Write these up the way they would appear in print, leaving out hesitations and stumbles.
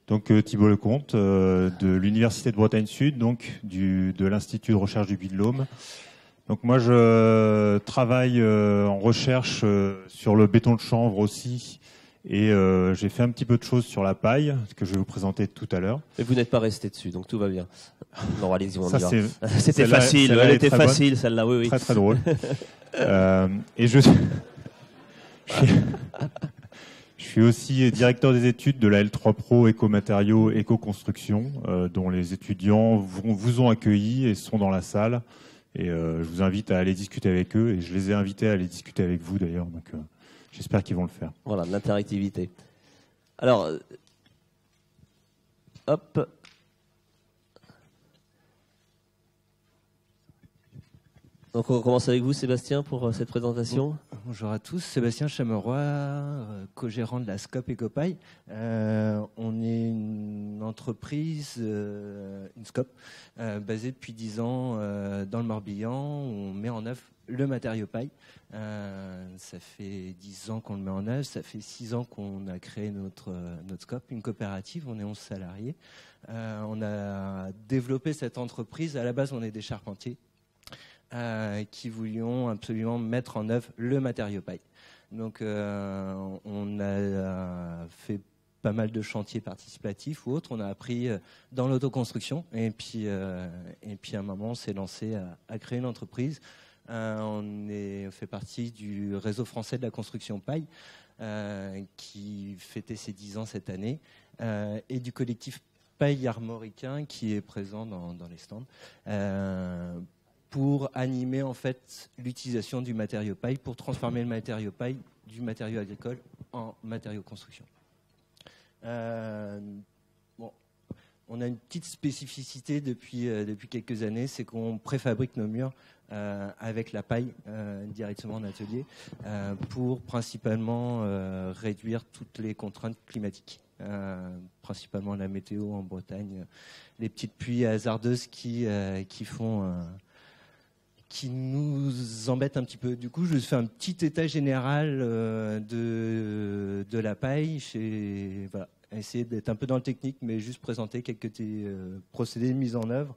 Donc Thibault Lecomte de l'Université de Bretagne Sud, donc de l'Institut de recherche du Puy de Dôme. Donc moi je travaille en recherche sur le béton de chanvre aussi, et j'ai fait un petit peu de choses sur la paille que je vais vous présenter tout à l'heure. Mais vous n'êtes pas resté dessus, donc tout va bien. Non, allez-y, on y va. C'est, C'était facile, elle était facile celle-là, oui, oui. Très très drôle. Et je suis aussi directeur des études de la L3 Pro Éco-matériaux, Éco-construction, dont les étudiants vous ont accueilli et sont dans la salle. Et je vous invite à aller discuter avec eux. Et je les ai invités à aller discuter avec vous d'ailleurs. Donc j'espère qu'ils vont le faire. Voilà, de l'interactivité. Alors, hop. Donc on commence avec vous, Sébastien, pour cette présentation. Bonjour à tous, Sébastien Chameroy, co-gérant de la SCOP EcoPaille. On est une entreprise, une SCOP, basée depuis 10 ans dans le Morbihan. On met en œuvre le matériau paille. Ça fait 10 ans qu'on le met en œuvre, ça fait 6 ans qu'on a créé notre SCOP, une coopérative, on est 11 salariés. On a développé cette entreprise, à la base on est des charpentiers. Qui voulions absolument mettre en œuvre le matériau paille. Donc on a fait pas mal de chantiers participatifs ou autres, on a appris dans l'autoconstruction et puis à un moment on s'est lancé à créer une entreprise. On fait partie du réseau français de la construction paille qui fêtait ses 10 ans cette année et du collectif paille armoricain qui est présent dans les stands. Pour animer en fait l'utilisation du matériau paille, pour transformer le matériau paille du matériau agricole en matériau construction. Bon, on a une petite spécificité depuis quelques années, c'est qu'on préfabrique nos murs avec la paille directement en atelier pour principalement réduire toutes les contraintes climatiques. Principalement la météo en Bretagne, les petites pluies hasardeuses qui nous embête un petit peu. Du coup, je fais un petit état général de la paille. Voilà, essayer d'être un peu dans le technique, mais juste présenter quelques procédés de mise en œuvre.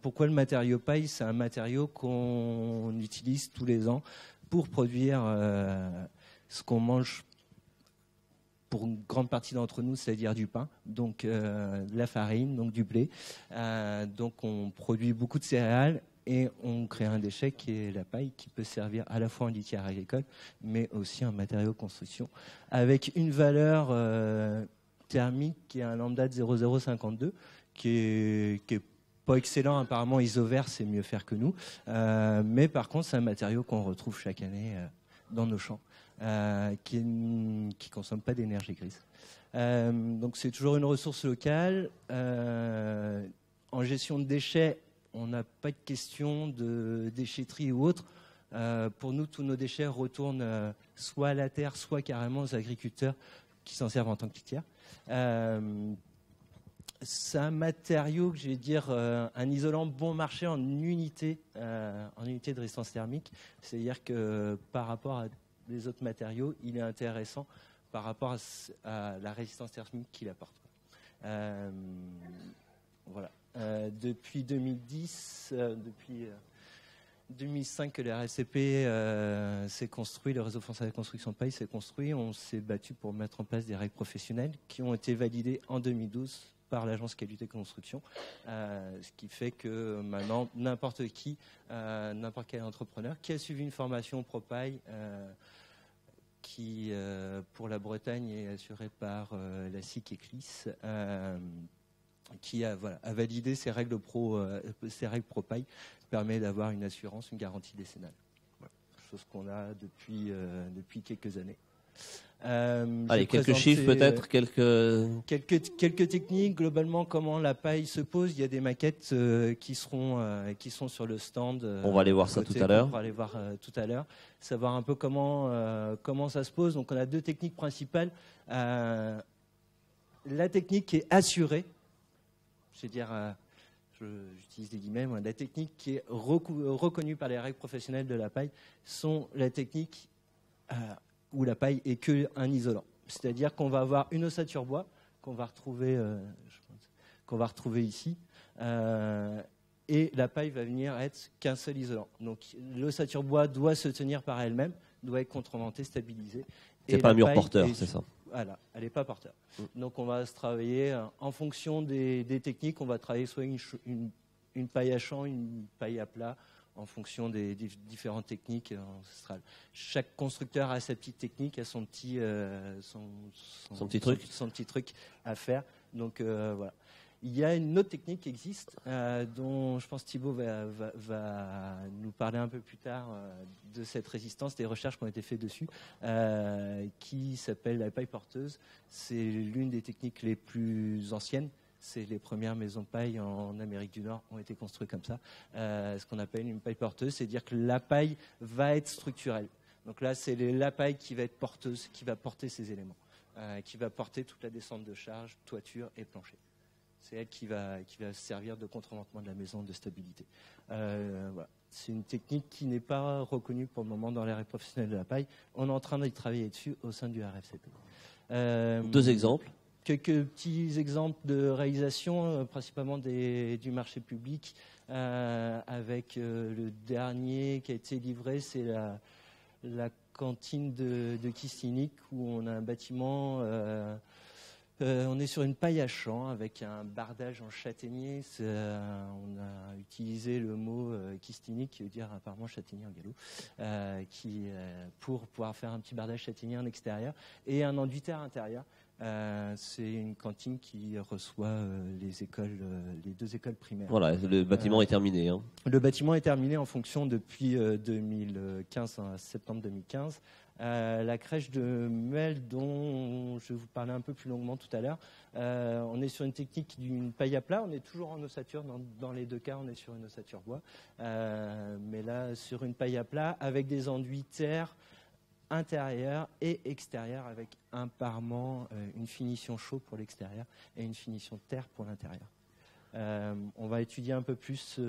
Pourquoi le matériau paille? C'est un matériau qu'on utilise tous les ans pour produire ce qu'on mange pour une grande partie d'entre nous, c'est-à-dire du pain, donc de la farine, donc du blé. Donc on produit beaucoup de céréales. Et on crée un déchet qui est la paille, qui peut servir à la fois en litière agricole, mais aussi en matériau de construction, avec une valeur thermique qui est un lambda de 0,052, qui est pas excellent. Apparemment, Isover, c'est mieux faire que nous. Mais par contre, c'est un matériau qu'on retrouve chaque année dans nos champs, qui ne consomme pas d'énergie grise. Donc c'est toujours une ressource locale. En gestion de déchets, on n'a pas de question de déchetterie ou autre. Pour nous, tous nos déchets retournent soit à la terre, soit carrément aux agriculteurs qui s'en servent en tant que litière. C'est un matériau, je vais dire, un isolant bon marché en unité de résistance thermique. C'est-à-dire que par rapport à les autres matériaux, il est intéressant par rapport à la résistance thermique qu'il apporte. Voilà. Depuis 2010, depuis 2005 que le RSCP s'est construit, le réseau français de la construction de paille s'est construit, on s'est battu pour mettre en place des règles professionnelles qui ont été validées en 2012 par l'agence qualité construction, ce qui fait que maintenant n'importe qui, n'importe quel entrepreneur qui a suivi une formation ProPaille qui pour la Bretagne est assurée par la SIC Eclis, qui a validé ces règles ProPaille, permet d'avoir une assurance, une garantie décennale. Voilà. Chose qu'on a depuis quelques années. Allez, quelques chiffres peut-être, quelques techniques. Globalement, comment la paille se pose. Il y a des maquettes qui sont sur le stand. On va aller voir ça tout à l'heure. On va aller voir tout à l'heure. Savoir un peu comment ça se pose. Donc on a deux techniques principales. La technique qui est assurée. Je veux dire, j'utilise des guillemets, la technique qui est reconnue par les règles professionnelles de la paille sont la technique où la paille est qu'un isolant. C'est-à-dire qu'on va avoir une ossature bois qu'on va retrouver ici. Et la paille va venir être qu'un seul isolant. Donc l'ossature bois doit se tenir par elle-même, doit être contrementée, stabilisée. C'est pas un mur porteur, c'est ça. Voilà, elle n'est pas porteur. Donc on va se travailler en fonction des techniques. On va travailler soit une paille à champ, une paille à plat, en fonction des différentes techniques ancestrales. Chaque constructeur a sa petite technique, a son petit truc à faire. Donc voilà. Il y a une autre technique qui existe, dont je pense Thibaut va nous parler un peu plus tard de cette résistance, des recherches qui ont été faites dessus, qui s'appelle la paille porteuse. C'est l'une des techniques les plus anciennes. C'est les premières maisons de paille en Amérique du Nord ont été construites comme ça. Ce qu'on appelle une paille porteuse, c'est-à-dire que la paille va être structurelle. Donc là, c'est la paille qui va être porteuse, qui va porter ces éléments, qui va porter toute la descente de charge, toiture et plancher. C'est elle qui va servir de contreventement de la maison, de stabilité. Voilà. C'est une technique qui n'est pas reconnue pour le moment dans l'ère professionnelle de la paille. On est en train d'y travailler dessus au sein du RFCP. 2 exemples. Quelques petits exemples de réalisation, principalement du marché public, avec le dernier qui a été livré, c'est la cantine de Kistinik, où on a un bâtiment... on est sur une paille à champ avec un bardage en châtaignier. On a utilisé le mot kistinik, qui veut dire apparemment châtaignier en gallo, pour pouvoir faire un petit bardage châtaignier en extérieur et un enduit terre intérieur. C'est une cantine qui reçoit les 2 écoles primaires. Voilà, le bâtiment est terminé. Hein. Le bâtiment est terminé en fonction depuis 2015, septembre 2015. La crèche de Mel, dont je vais vous parler un peu plus longuement tout à l'heure, on est sur une technique d'une paille à plat. On est toujours en ossature, dans les 2 cas on est sur une ossature bois, mais là sur une paille à plat avec des enduits terre intérieur et extérieur, avec un parement, une finition chaud pour l'extérieur et une finition terre pour l'intérieur. On va étudier un peu plus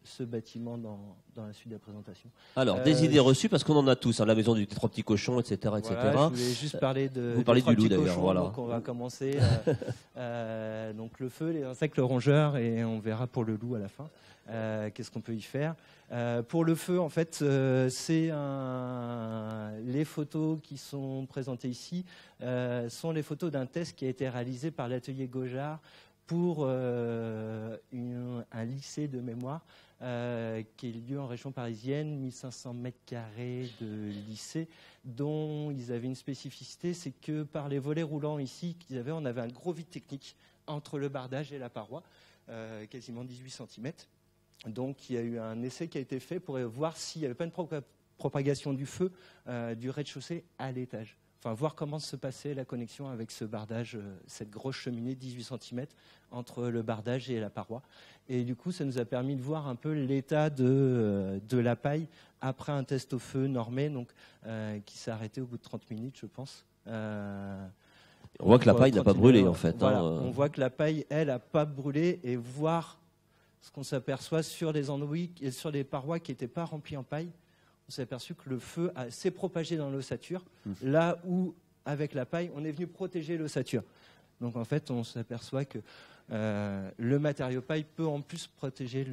ce bâtiment dans la suite de la présentation. Alors, des idées reçues, parce qu'on en a tous, hein, la maison des 3 petits cochons, etc. Voilà, etc. je voulais juste parler Vous parlez du loup d'ailleurs. Voilà. Donc on va commencer. Donc le feu, les insectes, le rongeur, et on verra pour le loup à la fin. Qu'est-ce qu'on peut y faire? Pour le feu, en fait, les photos qui sont présentées ici sont les photos d'un test qui a été réalisé par l'atelier Gaujard pour un lycée de mémoire qui est lieu en région parisienne, 1500 mètres carrés de lycée, dont ils avaient une spécificité, c'est que par les volets roulants ici qu'ils avaient, on avait un gros vide technique entre le bardage et la paroi, quasiment 18 cm. Donc il y a eu un essai qui a été fait pour voir s'il n'y avait pas une propagation du feu du rez-de-chaussée à l'étage. Enfin, voir comment se passait la connexion avec ce bardage, cette grosse cheminée de 18 cm entre le bardage et la paroi. Et du coup, ça nous a permis de voir un peu l'état de la paille après un test au feu normé, donc, qui s'est arrêté au bout de 30 minutes, je pense. On voit que la paille n'a pas brûlé, en fait. Voilà, hein. On voit que la paille, elle, n'a pas brûlé, et voir ce qu'on s'aperçoit sur les enduits et sur les parois qui n'étaient pas remplies en paille. On s'est aperçu que le feu s'est propagé dans l'ossature, là où, avec la paille, on est venu protéger l'ossature. Donc en fait, on s'aperçoit que le matériau paille peut en plus protéger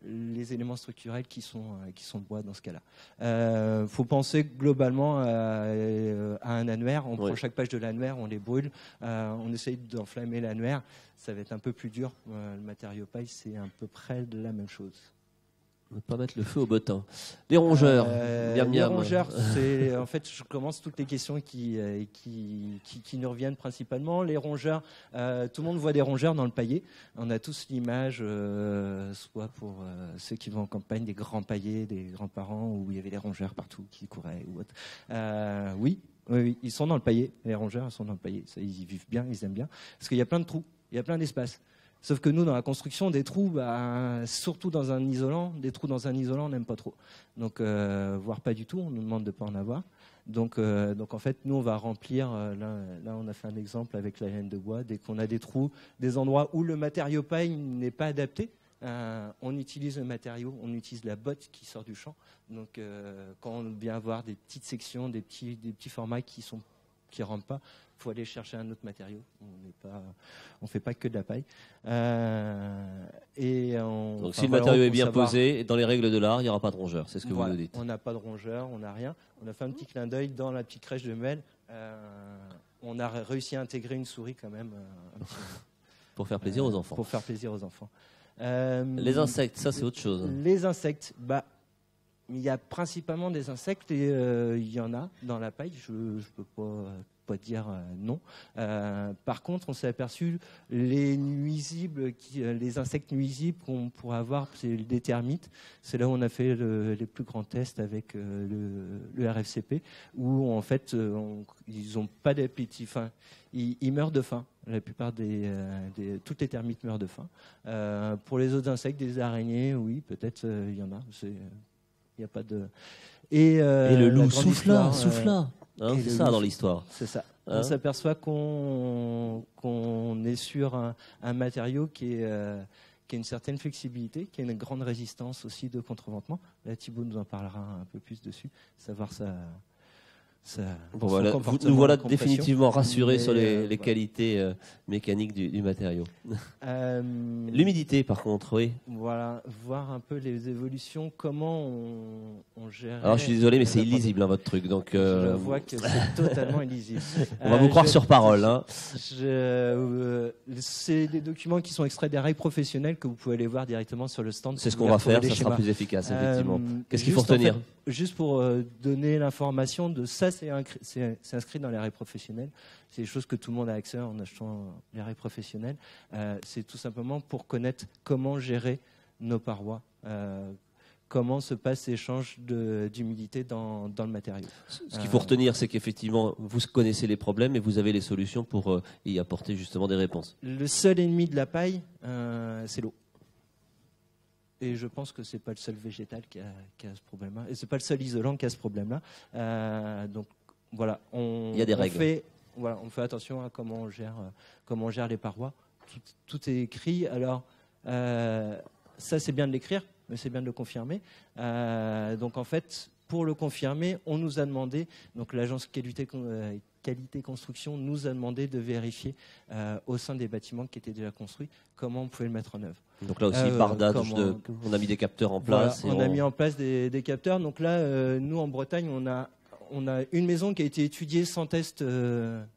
les éléments structurels qui sont bois dans ce cas-là. Faut penser globalement à un annuaire. On prend chaque page de l'annuaire, on les brûle, on essaye d'enflammer l'annuaire. Ça va être un peu plus dur. Le matériau paille, c'est à peu près la même chose. On ne peut pas mettre le feu au bottin. Les rongeurs. Les rongeurs, c'est en fait, je commence toutes les questions qui nous reviennent principalement. Les rongeurs, tout le monde voit des rongeurs dans le paillet. On a tous l'image, soit pour ceux qui vont en campagne, des grands paillets, des grands-parents où il y avait des rongeurs partout qui couraient ou autre. Oui, ils sont dans le paillet. Les rongeurs, ils sont dans le paillet. Ça, ils y vivent bien, ils aiment bien, parce qu'il y a plein de trous, il y a plein d'espaces. Sauf que nous, dans la construction, des trous, surtout dans un isolant, on n'aime pas trop. Donc, voire pas du tout, on nous demande de ne pas en avoir. Donc en fait, nous, on va remplir, là on a fait un exemple avec la laine de bois, dès qu'on a des trous, des endroits où le matériau paille n'est pas adapté, on utilise le matériau, on utilise la botte qui sort du champ. Donc quand on vient voir des petites sections, des petits formats qui rentrent pas, faut aller chercher un autre matériau. On fait pas que de la paille. Donc si le matériau est bien posé, dans les règles de l'art, il n'y aura pas de rongeur. C'est ce que vous nous dites. On n'a pas de rongeur, on n'a rien. On a fait un petit clin d'œil dans la petite crèche de Mel. On a réussi à intégrer une souris quand même. Pour faire plaisir aux enfants. Pour faire plaisir aux enfants. Les insectes, ça c'est autre chose. Les insectes, il y a principalement des insectes et il y en a dans la paille. Je ne peux pas dire non. Par contre, on s'est aperçu les nuisibles, les insectes nuisibles qu'on pourrait avoir, c'est des termites. C'est là où on a fait les plus grands tests avec le RFCP, où en fait ils n'ont pas d'appétit. Enfin, ils meurent de faim. La plupart toutes les termites meurent de faim. Pour les autres insectes, des araignées, oui, peut-être il y en a. Il n'y a pas de. Et le loup souffla. C'est ça dans l'histoire. C'est ça. On s'aperçoit qu'on est sur un matériau qui a une certaine flexibilité, qui a une grande résistance aussi de contreventement. Là, Thibaut nous en parlera un peu plus dessus, savoir nous voilà définitivement rassurés sur les qualités mécaniques du matériau. L'humidité, par contre, oui. Voilà, voir un peu les évolutions, comment on gère. Alors, je suis désolé, mais c'est illisible, votre truc. Donc, je vois que c'est totalement illisible. On va vous croire sur parole. C'est des documents qui sont extraits des règles professionnelles que vous pouvez aller voir directement sur le stand. C'est ce qu'on va faire, ça sera plus efficace, effectivement. Qu'est-ce qu'il faut retenir ? Juste pour donner l'information de ça, c'est inscrit dans les règles professionnelles. C'est des choses que tout le monde a accès en achetant les règles professionnelles. C'est tout simplement pour connaître comment gérer nos parois, comment se passe l'échange d'humidité dans le matériau. Ce qu'il faut retenir, c'est qu'effectivement, vous connaissez les problèmes et vous avez les solutions pour y apporter justement des réponses. Le seul ennemi de la paille, c'est l'eau. Et je pense que c'est pas le seul végétal qui a ce problème-là. Et c'est pas le seul isolant qui a ce problème-là. Donc voilà, il y a des règles. On fait attention à comment on gère les parois. Tout est écrit. Alors ça c'est bien de l'écrire, mais c'est bien de le confirmer. Donc en fait, pour le confirmer, on nous a demandé, donc l'agence qualité construction nous a demandé de vérifier au sein des bâtiments qui étaient déjà construits comment on pouvait le mettre en œuvre. Donc là aussi, on a mis des capteurs en place. Voilà, on a mis en place des capteurs. Donc là, nous en Bretagne, on a une maison qui a été étudiée sans test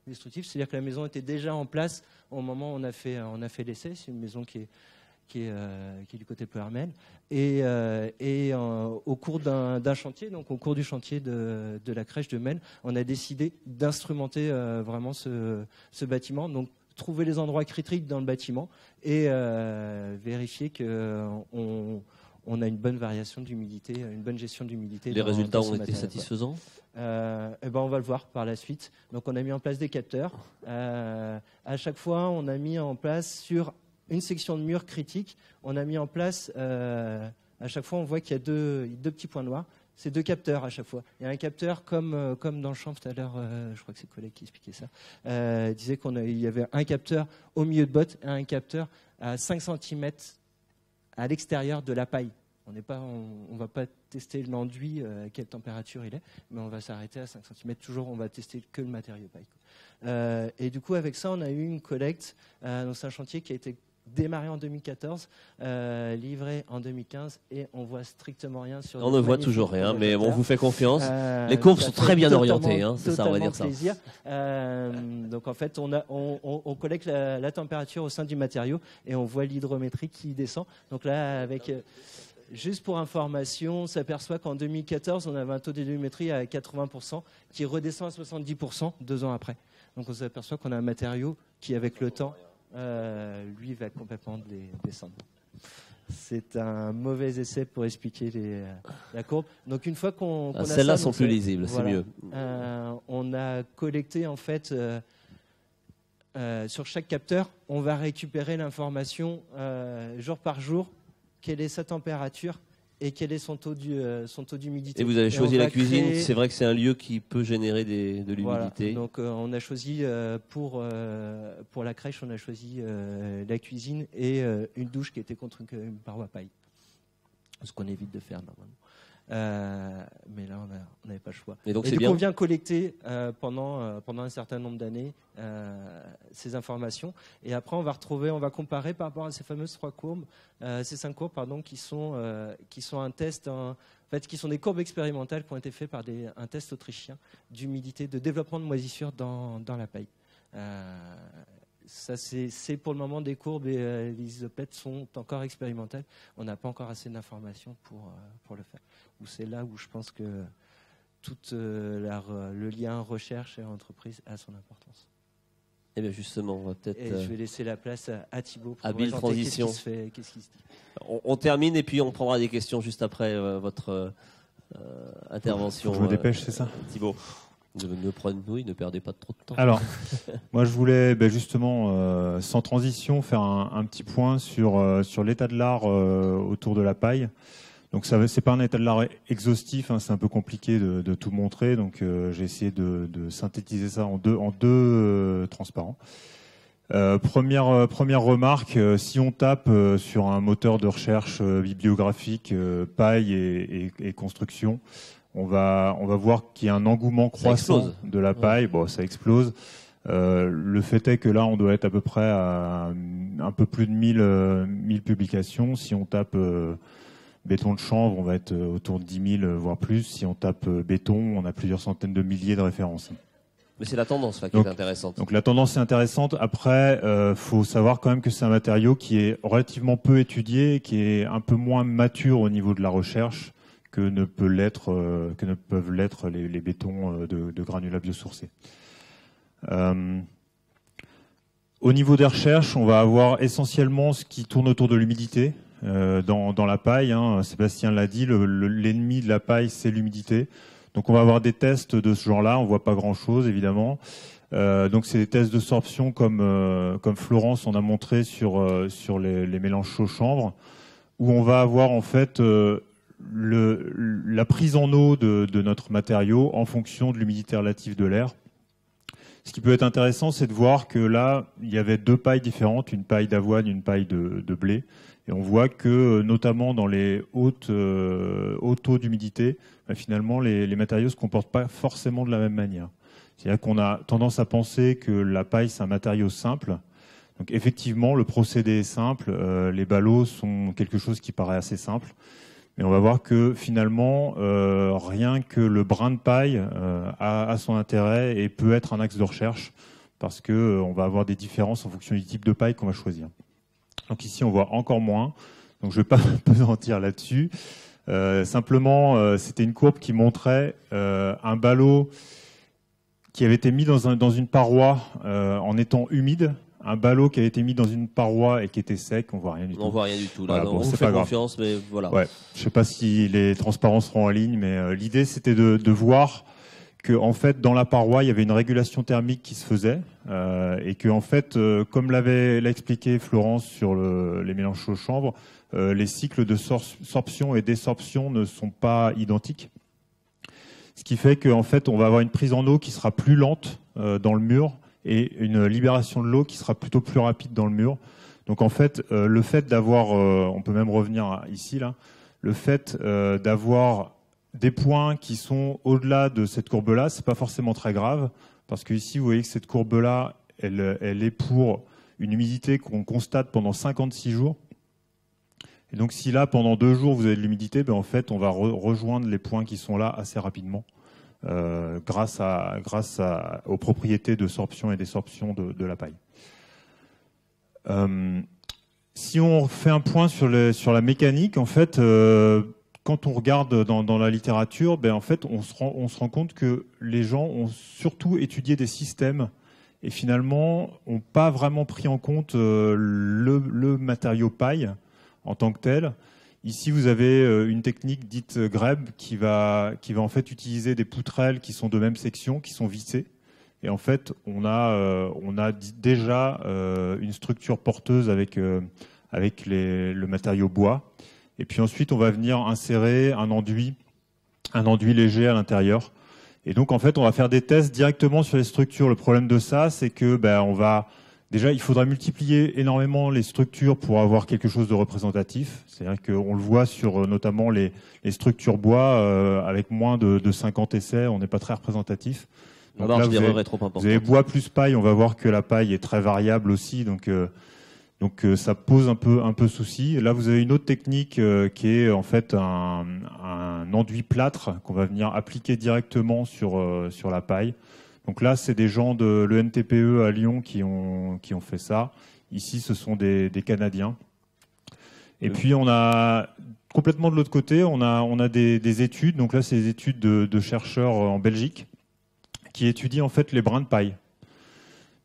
destructif, c'est-à-dire que la maison était déjà en place au moment où on a fait l'essai. C'est une maison qui est du côté de Ploermel. Et au cours d'un chantier, donc au cours du chantier de la crèche de Mel, on a décidé d'instrumenter vraiment ce bâtiment. Donc trouver les endroits critiques dans le bâtiment et vérifier qu'on a une bonne variation d'humidité, une bonne gestion d'humidité. Les résultats ont été satisfaisants ? On va le voir par la suite. Donc on a mis en place des capteurs. À chaque fois, on a mis en place sur une section de mur critique, on a mis en place, à chaque fois on voit qu'il y a deux petits points noirs, c'est 2 capteurs à chaque fois. Il y a un capteur comme dans le champ tout à l'heure, je crois que c'est le collègue qui expliquait ça, disait qu'il y avait un capteur au milieu de botte et un capteur à 5 cm à l'extérieur de la paille. On ne va pas tester l'enduit, à quelle température il est, mais on va s'arrêter à 5 cm. Toujours, on va tester que le matériau paille. Et du coup, avec ça, on a eu une collecte. Donc c'est un chantier qui a été démarré en 2014, livré en 2015, et on voit strictement rien sur. On ne voit toujours rien, mais on vous fait confiance. Les courbes sont très bien orientées, c'est ça, on va dire plaisir. Ça. Donc en fait, on collecte la température au sein du matériau et on voit l'hydrométrie qui descend. Donc là, avec juste pour information, on s'aperçoit qu'en 2014, on avait un taux d'hydrométrie à 80% qui redescend à 70% 2 ans après. Donc on s'aperçoit qu'on a un matériau qui, avec le temps, lui va complètement descendre. C'est un mauvais essai pour expliquer la courbe. Donc une fois qu'on a celles-là ça, sont plus lisibles, voilà, c'est mieux. On a collecté en fait sur chaque capteur, on va récupérer l'information jour par jour, quelle est sa température et quel est son taux d'humidité. Et vous avez choisi la cuisine, c'est vrai que c'est un lieu qui peut générer de l'humidité. Voilà. Donc on a choisi pour la crèche, on a choisi la cuisine et une douche qui était contre une paroi paille. Ce qu'on évite de faire normalement. Mais là, on n'avait pas le choix. Et donc, on vient collecter pendant un certain nombre d'années ces informations. Et après, on va comparer par rapport à ces fameuses 3 courbes, ces 5 courbes, pardon, qui sont un test, en fait, qui sont des courbes expérimentales qui ont été faites par un test autrichien d'humidité, de développement de moisissure dans la paille. Ça, c'est pour le moment des courbes et les isopètes sont encore expérimentales. On n'a pas encore assez d'informations pour le faire. C'est là où je pense que tout le lien recherche et entreprise a son importance. Et bien justement, on va peut-être. Et je vais laisser la place à Thibaut pour habile transition. Qu'est-ce qui se dit. On termine et puis on prendra des questions juste après votre intervention. Je me dépêche, c'est ça, Thibaut. Ne perdez pas trop de temps. Alors, moi je voulais justement, sans transition, faire un petit point sur l'état de l'art autour de la paille. Donc ce n'est pas un état de l'art exhaustif, hein, c'est un peu compliqué de tout montrer, donc j'ai essayé de synthétiser ça en deux transparents. Première remarque, si on tape sur un moteur de recherche bibliographique, paille et construction, on va voir qu'il y a un engouement croissant de la paille. Bon, ça explose. Le fait est que là, on doit être à peu près à un peu plus de 1000 publications. Si on tape béton de chanvre, on va être autour de 10 000, voire plus. Si on tape béton, on a plusieurs centaines de milliers de références. Mais c'est la tendance qui est intéressante. Donc la tendance est intéressante. Après, faut savoir quand même que c'est un matériau qui est relativement peu étudié, qui est un peu moins mature au niveau de la recherche que ne peuvent l'être les bétons de granulats biosourcés. Au niveau des recherches, on va avoir essentiellement ce qui tourne autour de l'humidité dans la paille. Hein. Sébastien l'a dit, l'ennemi de la paille, c'est l'humidité. Donc on va avoir des tests de ce genre-là. On voit pas grand-chose, évidemment. Donc c'est des tests de sorption comme Florence en a montré sur les mélanges chaud-chanvre, où on va avoir en fait la prise en eau de notre matériau en fonction de l'humidité relative de l'air. Ce qui peut être intéressant, c'est de voir que là, il y avait 2 pailles différentes, une paille d'avoine, une paille de blé. Et on voit que, notamment dans les hauts taux d'humidité, finalement, les matériaux ne se comportent pas forcément de la même manière. C'est-à-dire qu'on a tendance à penser que la paille, c'est un matériau simple. Donc effectivement, le procédé est simple. Les ballots sont quelque chose qui paraît assez simple. Mais on va voir que finalement, rien que le brin de paille a son intérêt et peut être un axe de recherche parce qu'on va avoir des différences en fonction du type de paille qu'on va choisir. Donc ici, on voit encore moins. Donc je ne vais pas pesantir là-dessus. Simplement, c'était une courbe qui montrait un ballot qui avait été mis dans une paroi en étant humide. Un ballot qui a été mis dans une paroi et qui était sec, on voit rien du tout. On voit rien du tout. Là, voilà, on fait confiance, mais voilà. Ouais. Je sais pas si les transparents seront en ligne, mais l'idée c'était de voir que en fait dans la paroi il y avait une régulation thermique qui se faisait et que en fait comme l'a expliqué Florence sur les mélanges chaud-chanvre, les cycles de sorption et désorption ne sont pas identiques. Ce qui fait qu'en fait on va avoir une prise en eau qui sera plus lente dans le mur et une libération de l'eau qui sera plutôt plus rapide dans le mur. Donc en fait, le fait d'avoir, on peut même revenir ici là, le fait d'avoir des points qui sont au-delà de cette courbe-là, c'est pas forcément très grave, parce que ici vous voyez que cette courbe-là, elle est pour une humidité qu'on constate pendant 56 jours. Et donc si là pendant 2 jours vous avez de l'humidité, ben en fait on va rejoindre les points qui sont là assez rapidement. Grâce aux propriétés de sorption et désorption de la paille. Si on fait un point sur la mécanique, en fait, quand on regarde dans la littérature, ben en fait, on se rend compte que les gens ont surtout étudié des systèmes et finalement n'ont pas vraiment pris en compte le matériau paille en tant que tel. Ici, vous avez une technique dite greb qui va en fait utiliser des poutrelles qui sont de même section, qui sont vissées. Et en fait, on a déjà une structure porteuse avec le matériau bois. Et puis ensuite, on va venir insérer un enduit léger à l'intérieur. Et donc, en fait, on va faire des tests directement sur les structures. Le problème de ça, c'est que on va Déjà, il faudrait multiplier énormément les structures pour avoir quelque chose de représentatif. C'est-à-dire qu'on le voit sur notamment les structures bois, avec moins de 50 essais, on n'est pas très représentatif. Donc là, vous avez bois plus paille, on va voir que la paille est très variable aussi, donc ça pose un peu souci. Là, vous avez une autre technique qui est en fait un enduit plâtre qu'on va venir appliquer directement sur la paille. Donc là, c'est des gens de l'ENTPE à Lyon qui ont fait ça. Ici, ce sont des Canadiens. Et puis, on a complètement de l'autre côté, on a des études. Donc là, c'est des études de chercheurs en Belgique qui étudient en fait les brins de paille.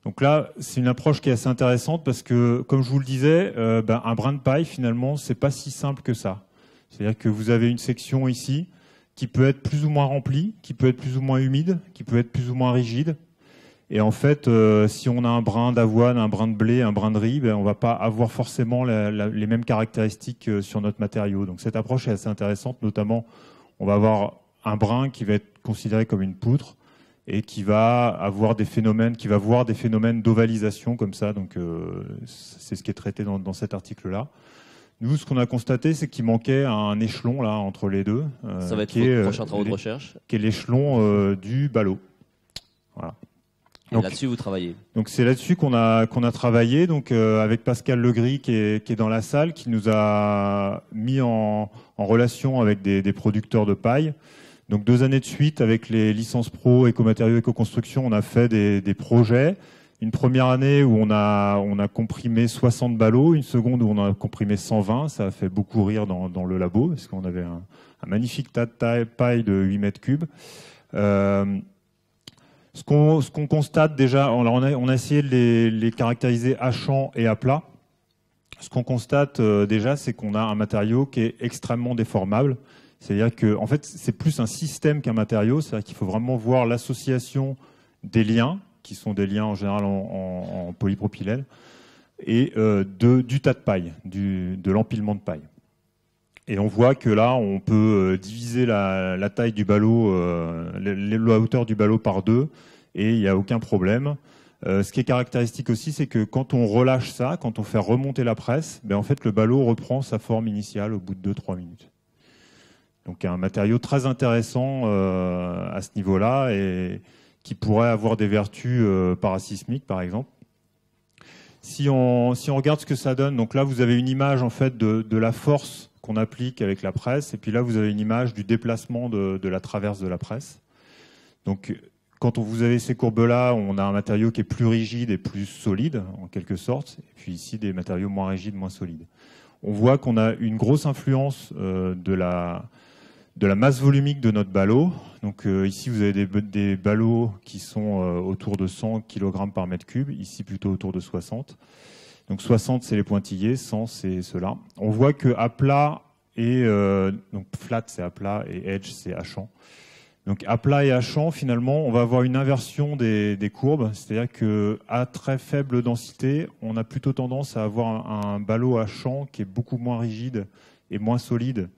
Donc là, c'est une approche qui est assez intéressante parce que, comme je vous le disais, un brin de paille, finalement, c'est pas si simple que ça. C'est-à-dire que vous avez une section ici qui peut être plus ou moins remplie, qui peut être plus ou moins humide, qui peut être plus ou moins rigide. Et en fait, si on a un brin d'avoine, un brin de blé, un brin de riz, on va pas avoir forcément les mêmes caractéristiques sur notre matériau. Donc cette approche est assez intéressante. Notamment, on va avoir un brin qui va être considéré comme une poutre et qui va avoir des phénomènes, qui va voir des phénomènes d'ovalisation comme ça. Donc c'est ce qui est traité dans cet article-là. Nous, ce qu'on a constaté, c'est qu'il manquait un échelon là entre les deux. Ça va être votre prochain travail de recherche. Qui est l'échelon du ballot. Voilà. Et là-dessus, vous travaillez. Donc c'est là-dessus qu'on a travaillé. Donc avec Pascal Legris qui est dans la salle, qui nous a mis en relation avec des producteurs de paille. Donc 2 années de suite, avec les licences pro, écomatériaux, éco-construction, on a fait des projets. Une première année où on a comprimé 60 ballots, une seconde où on a comprimé 120. Ça a fait beaucoup rire dans le labo, parce qu'on avait un magnifique tas de paille de 8 mètres cubes. Ce qu'on constate déjà, on a essayé de les caractériser à champ et à plat. Ce qu'on constate déjà, c'est qu'on a un matériau qui est extrêmement déformable. C'est-à-dire que, en fait, c'est plus un système qu'un matériau. C'est-à-dire qu'il faut vraiment voir l'association des liens, qui sont des liens en général en polypropylène, et du tas de paille, de l'empilement de paille. Et on voit que là, on peut diviser la taille du ballot, la hauteur du ballot par 2, et il n'y a aucun problème. Ce qui est caractéristique aussi, c'est que quand on relâche ça, quand on fait remonter la presse, en fait, le ballot reprend sa forme initiale au bout de 2-3 minutes. Donc un matériau très intéressant à ce niveau-là et qui pourrait avoir des vertus parasismiques, par exemple. Si on regarde ce que ça donne, donc là vous avez une image en fait de la force qu'on applique avec la presse, et puis là vous avez une image du déplacement de la traverse de la presse. Donc quand vous avez ces courbes-là, on a un matériau qui est plus rigide et plus solide, en quelque sorte, et puis ici des matériaux moins rigides, moins solides. On voit qu'on a une grosse influence de la masse volumique de notre ballot. Donc ici, vous avez des ballots qui sont autour de 100 kg par mètre cube, ici plutôt autour de 60. Donc 60, c'est les pointillés, 100, c'est ceux-là. On voit qu'à plat, donc flat, c'est à plat, et edge, c'est à champ. Donc à plat et à champ, finalement, on va avoir une inversion des courbes, c'est-à-dire qu'à très faible densité, on a plutôt tendance à avoir un ballot à champ qui est beaucoup moins rigide et moins solide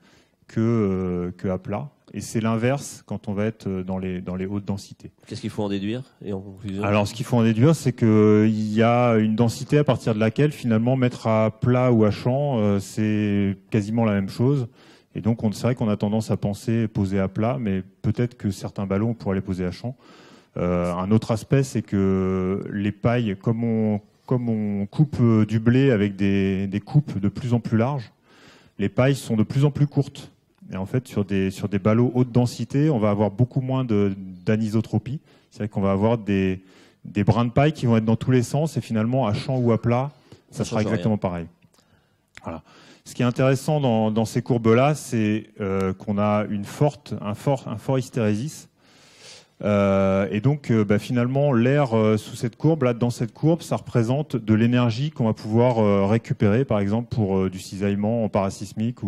que à plat. Et c'est l'inverse quand on va être dans les hautes densités. Qu'est-ce qu'il faut en déduire et en conclusion ? Alors, ce qu'il faut en déduire, c'est qu'il y a une densité à partir de laquelle, finalement, mettre à plat ou à champ, c'est quasiment la même chose. Et donc, c'est vrai qu'on a tendance à penser poser à plat, mais peut-être que certains ballons, on pourrait les poser à champ. Un autre aspect, c'est que les pailles, comme on coupe du blé avec des coupes de plus en plus larges, les pailles sont de plus en plus courtes. Et en fait, sur des ballots haute densité, on va avoir beaucoup moins d'anisotropie. C'est-à-dire qu'on va avoir des brins de paille qui vont être dans tous les sens, et finalement, à champ ou à plat, ça sera exactement pareil. Voilà. Ce qui est intéressant dans ces courbes-là, c'est qu'on a un fort hystérésis. Et donc, finalement, l'air sous cette courbe, là, dans cette courbe, ça représente de l'énergie qu'on va pouvoir récupérer, par exemple, pour du cisaillement en parasismique.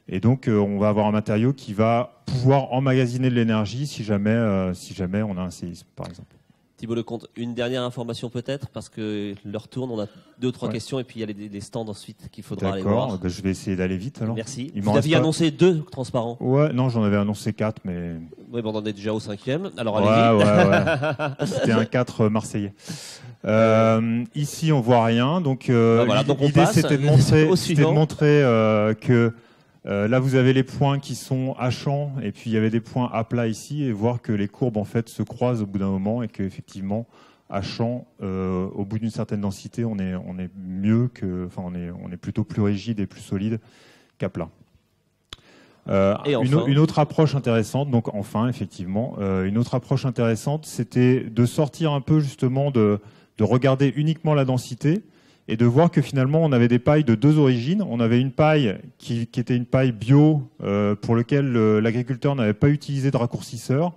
Et donc, on va avoir un matériau qui va pouvoir emmagasiner de l'énergie si jamais on a un séisme, par exemple. Thibault Lecomte, une dernière information peut-être, parce que l'heure tourne, on a 2 ou 3 questions et puis il y a les stands ensuite qu'il faudra aller voir. D'accord, je vais essayer d'aller vite alors. Merci. Vous aviez annoncé 2 transparents. Ouais, non, j'en avais annoncé 4, mais... Oui, bon, on en est déjà au 5e, alors allez-y. Ouais. C'était un 4 marseillais. Ici, on voit rien, donc, donc l'idée c'était de montrer, que là, vous avez les points qui sont à champ, et puis il y avait des points à plat ici, et voir que les courbes en fait se croisent au bout d'un moment, et qu'effectivement, à champ, au bout d'une certaine densité, on est mieux que, enfin, on est plutôt plus rigide et plus solide qu'à plat. Et enfin, une autre approche intéressante, donc enfin, effectivement, une autre approche intéressante, c'était de sortir un peu justement de regarder uniquement la densité, et de voir que finalement on avait des pailles de 2 origines. On avait une paille qui était une paille bio pour laquelle l'agriculteur n'avait pas utilisé de raccourcisseur,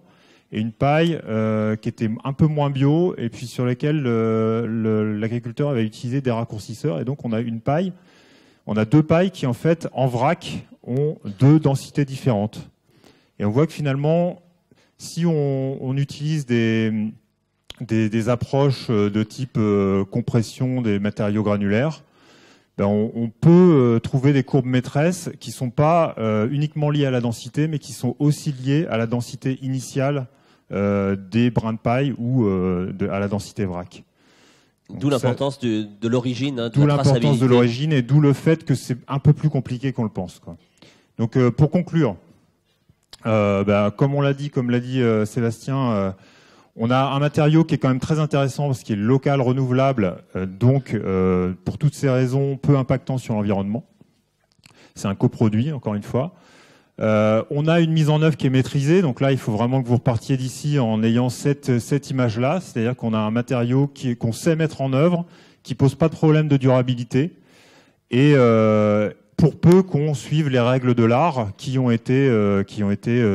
et une paille qui était un peu moins bio et puis sur laquelle l'agriculteur avait utilisé des raccourcisseurs. Et donc on a 2 pailles qui en fait en vrac ont 2 densités différentes. Et on voit que finalement si on utilise des approches de type compression des matériaux granulaires, on peut trouver des courbes maîtresses qui ne sont pas uniquement liées à la densité, mais qui sont aussi liées à la densité initiale des brins de paille ou à la densité vrac. D'où l'importance de l'origine, d'où l'importance de l'origine, et d'où le fait que c'est un peu plus compliqué qu'on le pense, quoi. Donc pour conclure, comme l'a dit Sébastien, on a un matériau qui est quand même très intéressant parce qu'il est local, renouvelable, donc pour toutes ces raisons, peu impactant sur l'environnement. C'est un coproduit, encore une fois. On a une mise en œuvre qui est maîtrisée, donc là, il faut vraiment que vous repartiez d'ici en ayant cette image-là, c'est-à-dire qu'on a un matériau qu'on sait mettre en œuvre, qui pose pas de problème de durabilité, et pour peu qu'on suive les règles de l'art qui ont été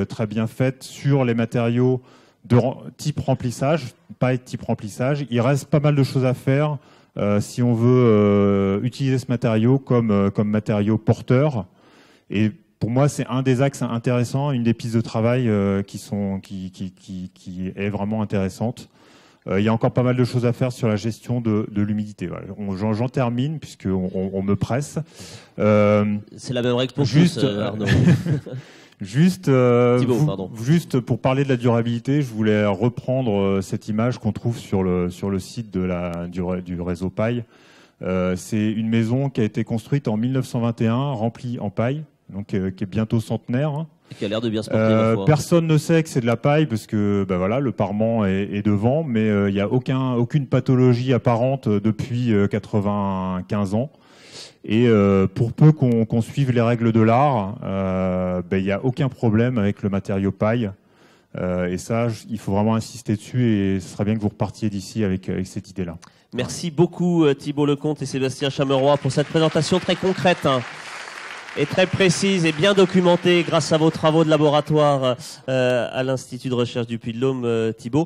très bien faites sur les matériaux de type remplissage, paille type remplissage. Il reste pas mal de choses à faire si on veut utiliser ce matériau comme matériau porteur. Et pour moi, c'est un des axes intéressants, une des pistes de travail qui est vraiment intéressante. Il y a encore pas mal de choses à faire sur la gestion de l'humidité. Voilà. J'en termine puisqu'on me presse. C'est la même règle pour tous, Arnaud. Juste pour parler de la durabilité, je voulais reprendre cette image qu'on trouve sur le site du réseau paille. C'est une maison qui a été construite en 1921, remplie en paille, donc qui est bientôt centenaire. Hein. Et qui a l'air de bien se porter, ma foi. Personne ne sait que c'est de la paille parce que le parement est devant, mais il n'y a aucune pathologie apparente depuis 95 ans. Et pour peu qu'on suive les règles de l'art, il n'y a aucun problème avec le matériau paille. Et ça, il faut vraiment insister dessus, et ce serait bien que vous repartiez d'ici avec cette idée-là. Merci beaucoup Thibault Lecomte et Sébastien Chameroy pour cette présentation très concrète et très précise et bien documentée grâce à vos travaux de laboratoire à l'Institut de recherche du Puy-de-Dôme, Thibault.